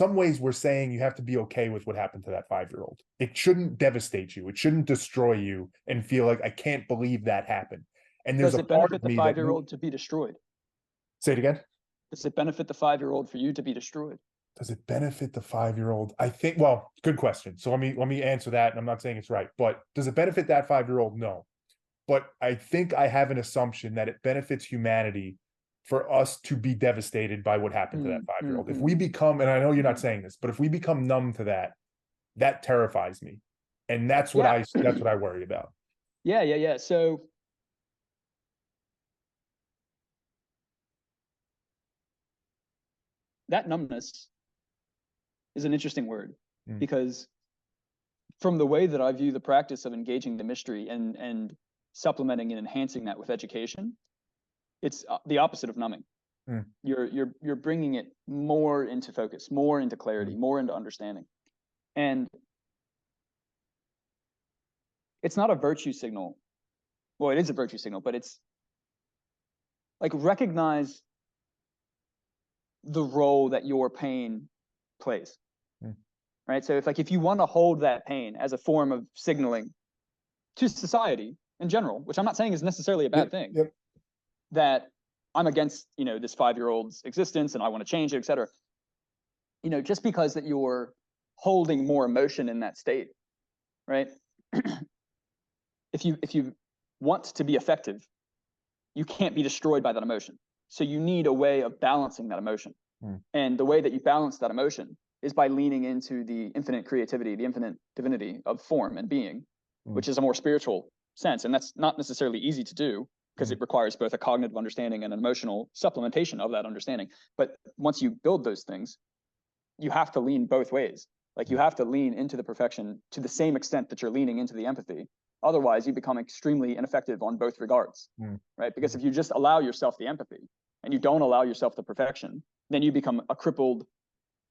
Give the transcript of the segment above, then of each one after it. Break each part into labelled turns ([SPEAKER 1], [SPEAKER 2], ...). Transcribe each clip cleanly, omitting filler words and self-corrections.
[SPEAKER 1] some ways we're saying you have to be okay with what happened to that 5-year-old. It shouldn't devastate you. It shouldn't destroy you and feel like, I can't believe that happened. And there's
[SPEAKER 2] Does
[SPEAKER 1] a
[SPEAKER 2] it
[SPEAKER 1] part
[SPEAKER 2] benefit
[SPEAKER 1] of
[SPEAKER 2] the
[SPEAKER 1] me that
[SPEAKER 2] 5-year-old to be destroyed?
[SPEAKER 1] Say it again.
[SPEAKER 2] Does it benefit the 5-year-old for you to be destroyed?
[SPEAKER 1] Does it benefit the 5-year-old? I think, well, good question. So let me answer that. And I'm not saying it's right, but does it benefit that 5-year-old? No. But I think I have an assumption that it benefits humanity for us to be devastated by what happened to that 5-year-old. If we become, and I know you're not saying this, but if we become numb to that, that terrifies me. And that's what I worry about.
[SPEAKER 2] Yeah. So that numbness is an interesting word, because from the way that I view the practice of engaging the mystery and supplementing and enhancing that with education, it's the opposite of numbing. You're bringing it more into focus, more into clarity, more into understanding. And it's not a virtue signal. Well, it is a virtue signal, but it's like, recognize the role that your pain plays. Right? So if you want to hold that pain as a form of signaling to society in general, which I'm not saying is necessarily a bad thing, that I'm against, this 5-year-old's existence and I want to change it, et cetera. Just because that you're holding more emotion in that state, right? If you want to be effective, you can't be destroyed by that emotion. So you need a way of balancing that emotion. And the way that you balance that emotion is by leaning into the infinite creativity, the infinite divinity of form and being, which is a more spiritual sense. And that's not necessarily easy to do, because it requires both a cognitive understanding and an emotional supplementation of that understanding. But once you build those things, you have to lean both ways. Like, you have to lean into the perfection to the same extent that you're leaning into the empathy. Otherwise, you become extremely ineffective on both regards, right? Because if you just allow yourself the empathy and you don't allow yourself the perfection, then you become a crippled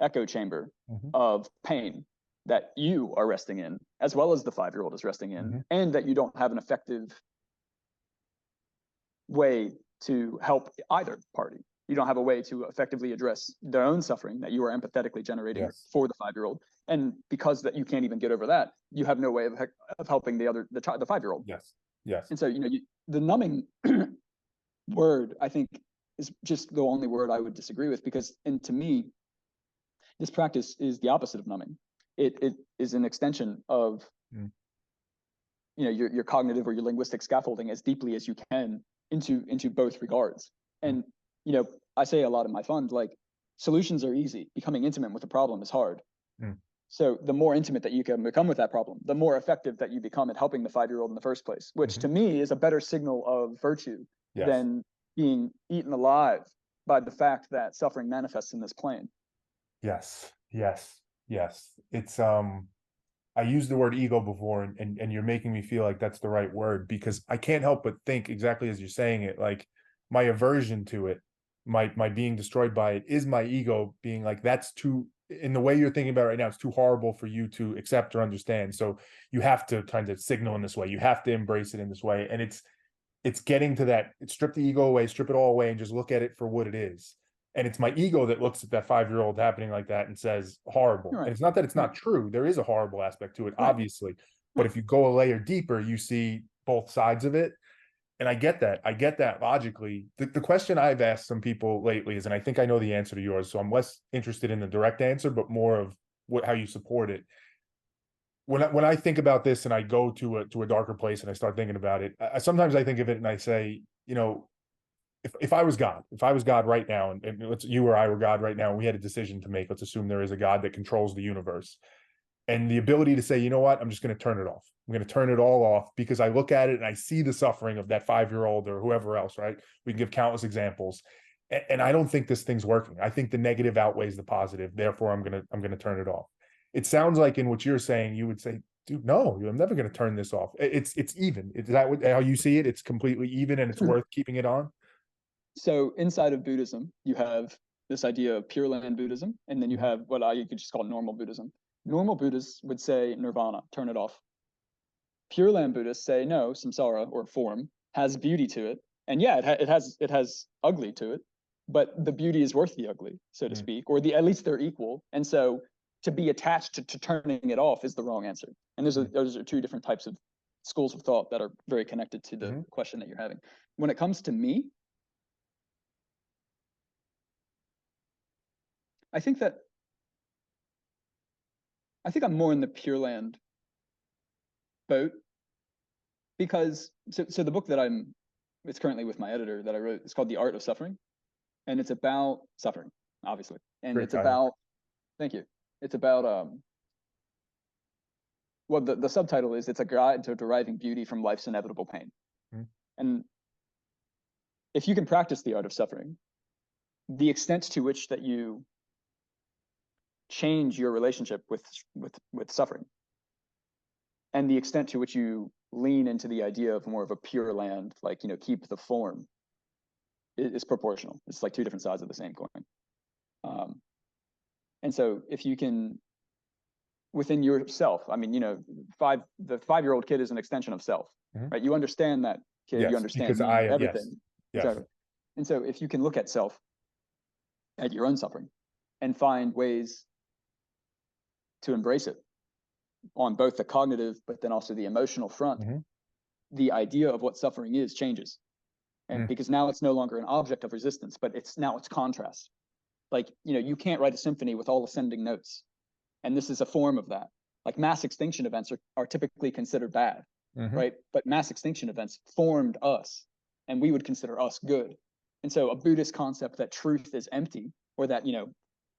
[SPEAKER 2] echo chamber of pain that you are resting in, as well as the 5-year-old is resting in, and that you don't have an effective way to help either party. You don't have a way to effectively address their own suffering that you are empathetically generating for the 5-year-old. And because that you can't even get over that, you have no way of helping the 5-year-old.
[SPEAKER 1] Yes.
[SPEAKER 2] And so, the numbing word, I think, is just the only word I would disagree with, because, and to me, this practice is the opposite of numbing. It is an extension of, your cognitive or your linguistic scaffolding as deeply as you can into both regards. And, I say a lot in my fund, like, solutions are easy. Becoming intimate with a problem is hard. So the more intimate that you can become with that problem, the more effective that you become at helping the 5-year-old in the first place, which to me is a better signal of virtue than being eaten alive by the fact that suffering manifests in this plane.
[SPEAKER 1] Yes. It's I used the word ego before, and you're making me feel like that's the right word, because I can't help but think exactly as you're saying it, like, my aversion to it, my being destroyed by it, is my ego being like, that's too, in the way you're thinking about it right now, it's too horrible for you to accept or understand. So you have to kind of signal in this way. You have to embrace it in this way. And it's getting to that, strip the ego away, strip it all away, and just look at it for what it is. And it's my ego that looks at that 5-year-old happening like that and says, horrible. And it's not that it's not true. There is a horrible aspect to it, obviously. But if you go a layer deeper, you see both sides of it. And I get that logically. The question I've asked some people lately is, and I think I know the answer to yours, so I'm less interested in the direct answer, but more of how you support it. When I think about this and I go to a darker place and I start thinking about it, sometimes I think of it and I say, if I was God right now, and let's, you or I were God right now, and we had a decision to make, let's assume there is a God that controls the universe, and the ability to say, you know what, I'm just going to turn it off. I'm going to turn it all off, because I look at it and I see the suffering of that 5-year-old or whoever else, right? We can give countless examples. And I don't think this thing's working. I think the negative outweighs the positive. Therefore, I'm going to turn it off. It sounds like in what you're saying, you would say, dude, no, I'm never going to turn this off. It's even. Is that how you see it? It's completely even and it's worth keeping it on?
[SPEAKER 2] So inside of Buddhism, you have this idea of Pure Land Buddhism, and then you have what you could just call normal Buddhism. Normal Buddhists would say nirvana, turn it off. Pure Land Buddhists say no, samsara or form has beauty to it, and yeah, it has ugly to it, but the beauty is worth the ugly, so to
[SPEAKER 1] Mm.
[SPEAKER 2] speak, or at least they're equal. And so to be attached to turning it off is the wrong answer. And those are two different types of schools of thought that are very connected to the question that you're having. When it comes to me, I think I'm more in the Pure Land boat, because so the book that it's currently with my editor that I wrote, it's called The Art of Suffering, and it's about suffering, obviously. And
[SPEAKER 1] Great
[SPEAKER 2] it's
[SPEAKER 1] title.
[SPEAKER 2] about, thank you. It's about well, the subtitle is It's a Guide to Deriving Beauty from Life's Inevitable Pain. And if you can practice the art of suffering, the extent to which that you change your relationship with suffering, and the extent to which you lean into the idea of more of a Pure Land, like, keep the form, is proportional. It's like two different sides of the same coin. And so if you can, within yourself, I mean, the 5-year-old kid is an extension of self, right? You understand that kid,
[SPEAKER 1] Yes,
[SPEAKER 2] you understand
[SPEAKER 1] because
[SPEAKER 2] me,
[SPEAKER 1] I am,
[SPEAKER 2] everything.
[SPEAKER 1] yes.
[SPEAKER 2] Exactly. And so if you can look at self, at your own suffering, and find ways to embrace it on both the cognitive, but then also the emotional front, the idea of what suffering is changes. And because now it's no longer an object of resistance, but it's contrast. Like, you can't write a symphony with all ascending notes. And this is a form of that. Like, mass extinction events are typically considered bad, right? But mass extinction events formed us, and we would consider us good. And so a Buddhist concept that truth is empty, or that,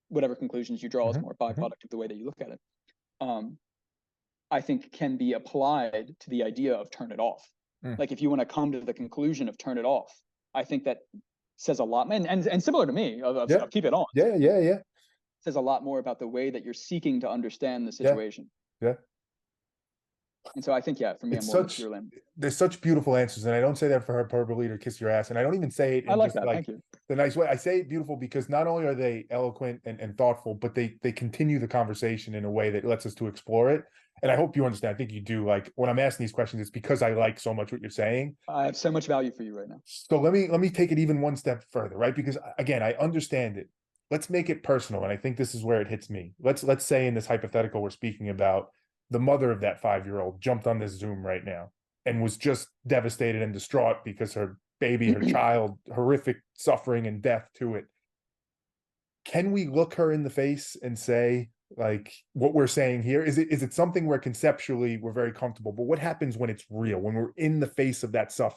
[SPEAKER 2] whatever conclusions you draw is more a byproduct of the way that you look at it, I think can be applied to the idea of turn it off. Like, if you want to come to the conclusion of turn it off, I think that says a lot. And similar to me, of keep it on.
[SPEAKER 1] Yeah.
[SPEAKER 2] Says a lot more about the way that you're seeking to understand the situation.
[SPEAKER 1] Yeah.
[SPEAKER 2] And so I think, for me, I'm more of a Pure Land.
[SPEAKER 1] There's such beautiful answers, and I don't say that for hyperbole to kiss your ass, and I don't even say it in
[SPEAKER 2] I like
[SPEAKER 1] just
[SPEAKER 2] that.
[SPEAKER 1] like
[SPEAKER 2] Thank you.
[SPEAKER 1] the nice way. I say it beautiful because not only are they eloquent and thoughtful, but they continue the conversation in a way that lets us to explore it. And I hope you understand. I think you do. Like, when I'm asking these questions, it's because I like so much what you're saying.
[SPEAKER 2] I have so much value for you right now.
[SPEAKER 1] So let me take it even one step further, right? Because again, I understand it. Let's make it personal, and I think this is where it hits me. Let's say in this hypothetical we're speaking about, the mother of that 5-year-old jumped on this Zoom right now and was just devastated and distraught because her baby, her child, horrific suffering and death to it. Can we look her in the face and say, like, what we're saying here? Is it something where conceptually we're very comfortable, but what happens when it's real, when we're in the face of that suffering?